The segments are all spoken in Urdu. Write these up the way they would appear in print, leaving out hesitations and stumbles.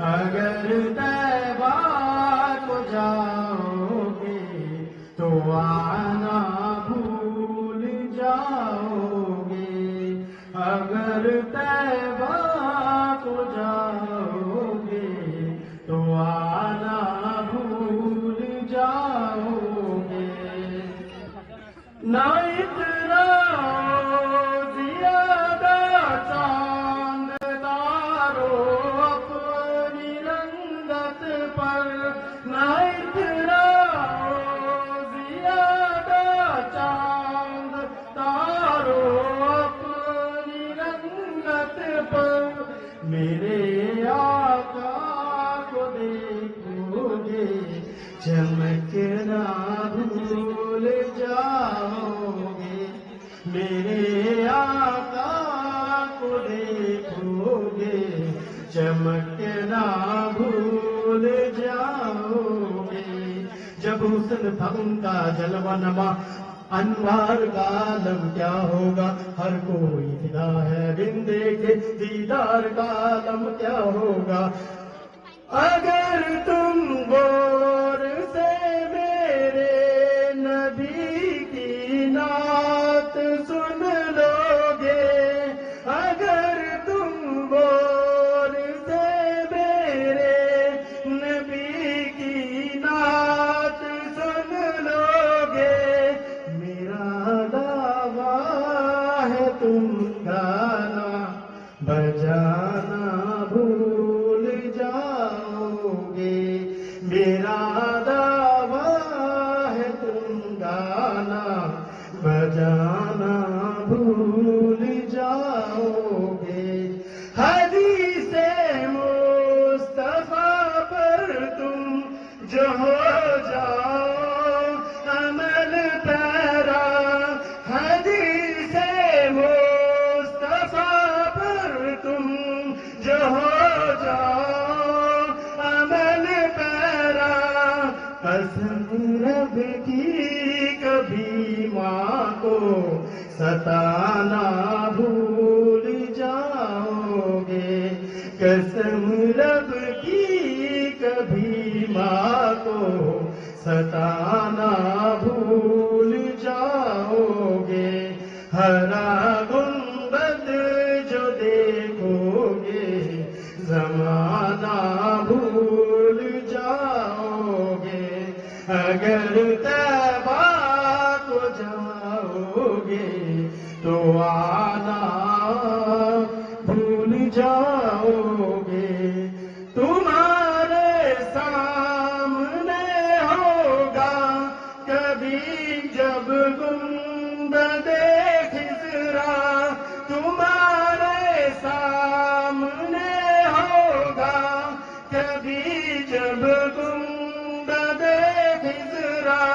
اگر طیبہ کو جاؤ گے تو آنا بھول جاؤ گے، اگر طیبہ کو جاؤ گے تو آنا بھول جاؤ گے۔ نہ اتنا زیادہ چاند تارو اپنی رنگت پر، نہ اتنا زیادہ چاند تارو اپنی رنگت پر، میرے آقا کو دیکھو گے چمکنا بھول جاؤ گے، میرے آقا کو دیکھو گے چمکنا بھول جاؤ گے۔ جب حسن تھا ان کا جلوہ نما، انوار کا عالم کیا ہوگا، ہر کوئی فدا ہے بن دیکھے دیدار کا عالم کیا ہوگا۔ اگر تم غور سے میرے نبی کی نعت سن لو گے، اگر تم غور سے میرے نبی کی نعت سن لو گے، میرا دعویٰ ہے تم گانا بجانا بھول جاؤ گے، میرا دعویٰ ہے تم گانا بجانا بھول جاؤ گے۔ حدیث مصطفیٰ پر تم جو ہو جاؤ عمل پیرا، حدیث مصطفیٰ پر تم جو ہو جاؤ عمل پیرا، قسم رب کی کبھی ماں کو ستانا بھول جاؤ گے، قسم رب کی کبھی ماں کو ستانا بھول جاؤ گے۔ ہرا گنبد جو دیکھو گے زمانہ بھول جاؤ گے، اگر طیبہ کو جاؤ گے تو آنا بھول جاؤ گے۔ تمہارے سامنے ہوگا کبھی جب گنبد خضرا، تمہارے سامنے ہوگا کبھی جب گنبد خضرا،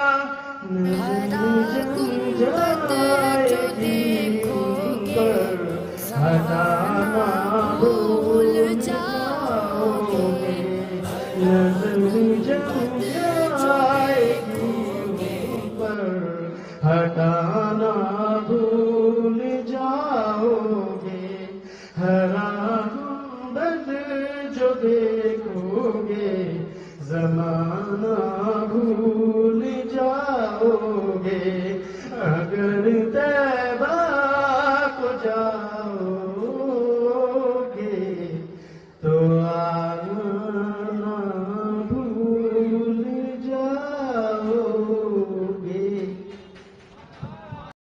گنبد جو دیکھو گے ہٹانا بھول جاؤ گے، نظر جب جائے گی پر ہٹانا بھول جاؤ گے، ہرا گنبد جو دیکھو گے زمانہ بھول جاؤ گے۔